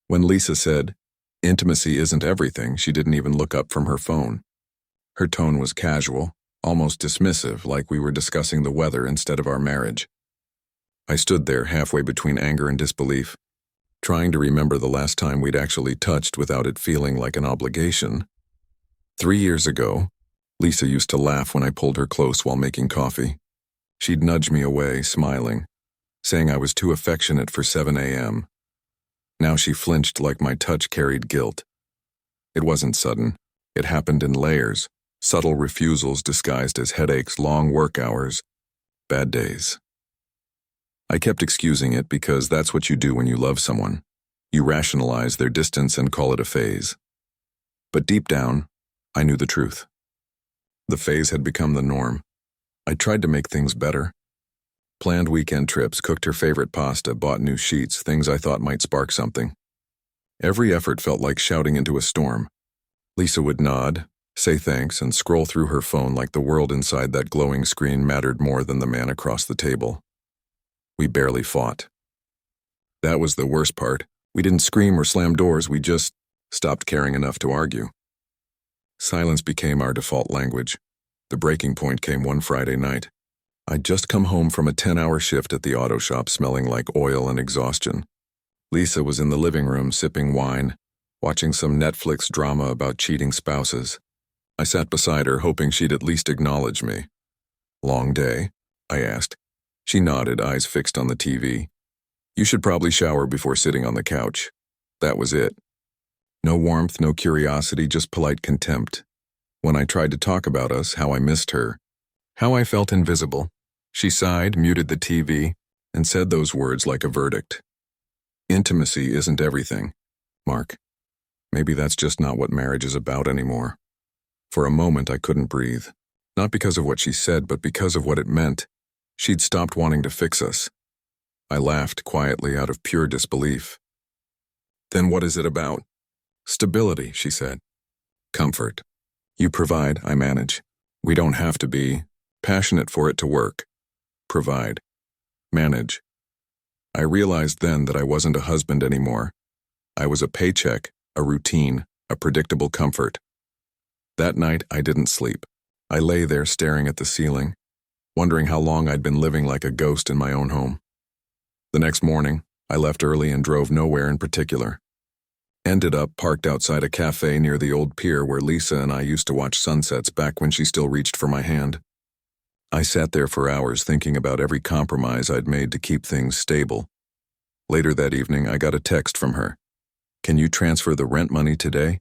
When Lisa said, "Intimacy isn't everything," she didn't even look up from her phone. Her tone was casual, almost dismissive, like we were discussing the weather instead of our marriage. I stood there halfway between anger and disbelief, trying to remember the last time we'd actually touched without it feeling like an obligation. 3 years ago, Lisa used to laugh when I pulled her close while making coffee. She'd nudge me away, smiling, saying I was too affectionate for 7 a.m. Now she flinched like my touch carried guilt. It wasn't sudden. It happened in layers, subtle refusals disguised as headaches, long work hours, bad days. I kept excusing it because that's what you do when you love someone. You rationalize their distance and call it a phase. But deep down, I knew the truth. The phase had become the norm. I tried to make things better. Planned weekend trips, cooked her favorite pasta, bought new sheets, things I thought might spark something. Every effort felt like shouting into a storm. Lisa would nod, say thanks, and scroll through her phone like the world inside that glowing screen mattered more than the man across the table. We barely fought. That was the worst part. We didn't scream or slam doors, we just stopped caring enough to argue. Silence became our default language. The breaking point came one Friday night. I'd just come home from a 10-hour shift at the auto shop smelling like oil and exhaustion. Lisa was in the living room sipping wine, watching some Netflix drama about cheating spouses. I sat beside her, hoping she'd at least acknowledge me. "Long day?" I asked. She nodded, eyes fixed on the TV. "You should probably shower before sitting on the couch." That was it. No warmth, no curiosity, just polite contempt. When I tried to talk about us, how I missed her, how I felt invisible, she sighed, muted the TV, and said those words like a verdict. "Intimacy isn't everything, Mark. Maybe that's just not what marriage is about anymore." For a moment, I couldn't breathe. Not because of what she said, but because of what it meant. She'd stopped wanting to fix us. I laughed quietly out of pure disbelief. "Then what is it about?" "Stability," she said. "Comfort. You provide, I manage. We don't have to be passionate for it to work. Provide. Manage." I realized then that I wasn't a husband anymore. I was a paycheck, a routine, a predictable comfort. That night, I didn't sleep. I lay there staring at the ceiling, wondering how long I'd been living like a ghost in my own home. The next morning, I left early and drove nowhere in particular. Ended up parked outside a cafe near the old pier where Lisa and I used to watch sunsets back when she still reached for my hand. I sat there for hours thinking about every compromise I'd made to keep things stable. Later that evening, I got a text from her. "Can you transfer the rent money today?"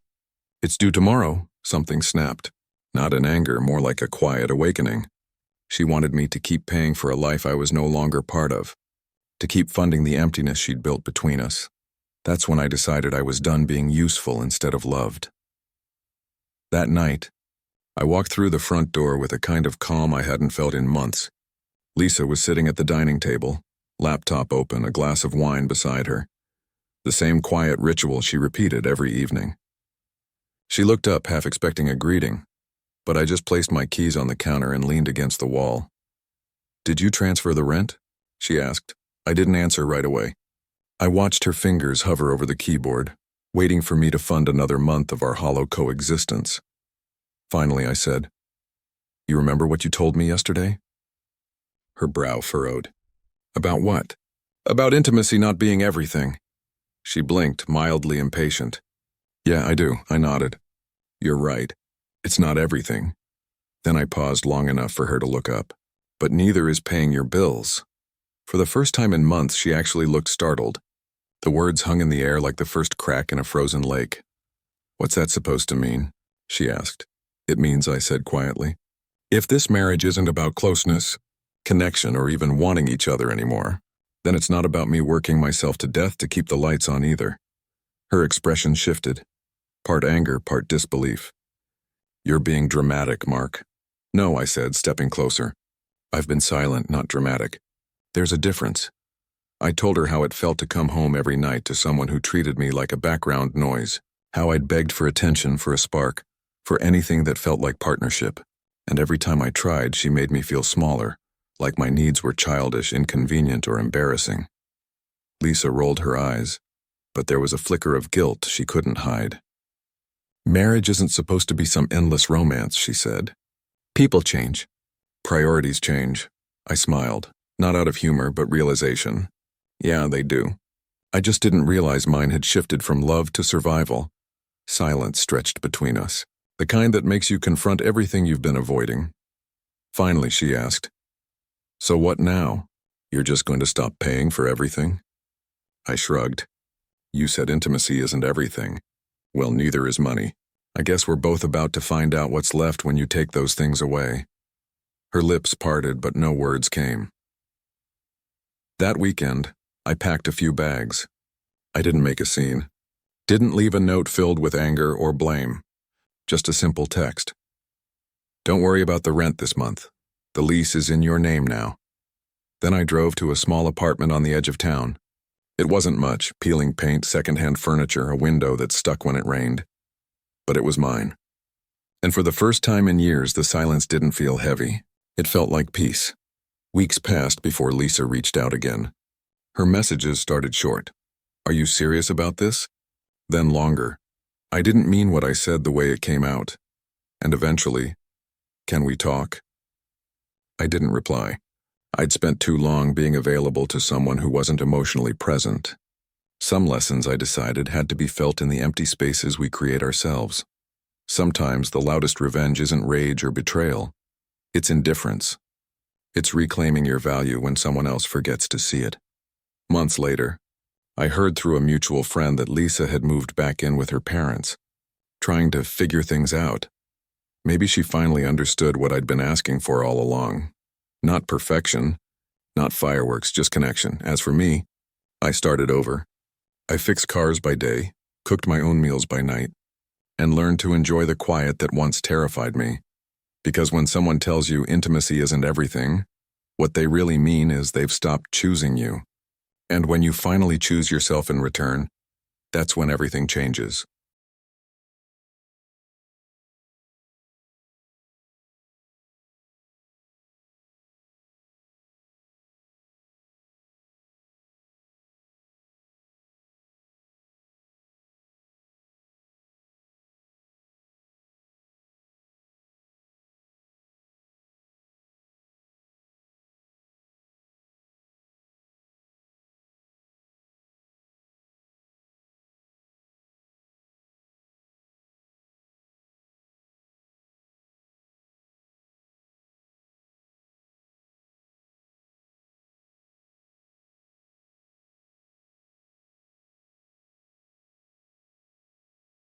"It's due tomorrow," something snapped. Not in anger, more like a quiet awakening. She wanted me to keep paying for a life I was no longer part of, to keep funding the emptiness she'd built between us. That's when I decided I was done being useful instead of loved. That night, I walked through the front door with a kind of calm I hadn't felt in months. Lisa was sitting at the dining table, laptop open, a glass of wine beside her. The same quiet ritual she repeated every evening. She looked up, half expecting a greeting, but I just placed my keys on the counter and leaned against the wall. "Did you transfer the rent?" she asked. I didn't answer right away. I watched her fingers hover over the keyboard, waiting for me to fund another month of our hollow coexistence. Finally, I said, "You remember what you told me yesterday?" Her brow furrowed. "About what?" "About intimacy not being everything." She blinked, mildly impatient. "Yeah, I do," I nodded. "You're right. It's not everything." Then I paused long enough for her to look up. "But neither is paying your bills." For the first time in months, she actually looked startled. The words hung in the air like the first crack in a frozen lake. "What's that supposed to mean?" she asked. "It means," I said quietly, "if this marriage isn't about closeness, connection, or even wanting each other anymore, then it's not about me working myself to death to keep the lights on either." Her expression shifted, part anger, part disbelief. "You're being dramatic, Mark." "No," I said, stepping closer. "I've been silent, not dramatic. There's a difference." I told her how it felt to come home every night to someone who treated me like a background noise, how I'd begged for attention, for a spark, for anything that felt like partnership, and every time I tried, she made me feel smaller, like my needs were childish, inconvenient, or embarrassing. Lisa rolled her eyes. but there was a flicker of guilt she couldn't hide. Marriage isn't supposed to be some endless romance, she said. People change. Priorities change. I smiled, not out of humor, but realization. Yeah, they do. I just didn't realize mine had shifted from love to survival. Silence stretched between us, the kind that makes you confront everything you've been avoiding. Finally, she asked, "So what now? You're just going to stop paying for everything?" I shrugged. You said intimacy isn't everything. Well, neither is money. I guess we're both about to find out what's left when you take those things away. Her lips parted, but no words came. That weekend, I packed a few bags. I didn't make a scene. Didn't leave a note filled with anger or blame. Just a simple text. Don't worry about the rent this month. The lease is in your name now. Then I drove to a small apartment on the edge of town. It wasn't much, peeling paint, secondhand furniture, a window that stuck when it rained. But it was mine. And for the first time in years, the silence didn't feel heavy. It felt like peace. Weeks passed before Lisa reached out again. Her messages started short. Are you serious about this? Then longer. I didn't mean what I said the way it came out. And eventually, can we talk? I didn't reply. I'd spent too long being available to someone who wasn't emotionally present. Some lessons, I decided, had to be felt in the empty spaces we create ourselves. Sometimes the loudest revenge isn't rage or betrayal. It's indifference. It's reclaiming your value when someone else forgets to see it. Months later, I heard through a mutual friend that Lisa had moved back in with her parents, trying to figure things out. Maybe she finally understood what I'd been asking for all along. Not perfection, not fireworks, just connection. As for me, I started over. I fixed cars by day, cooked my own meals by night, and learned to enjoy the quiet that once terrified me. Because when someone tells you intimacy isn't everything, what they really mean is they've stopped choosing you. And when you finally choose yourself in return, that's when everything changes.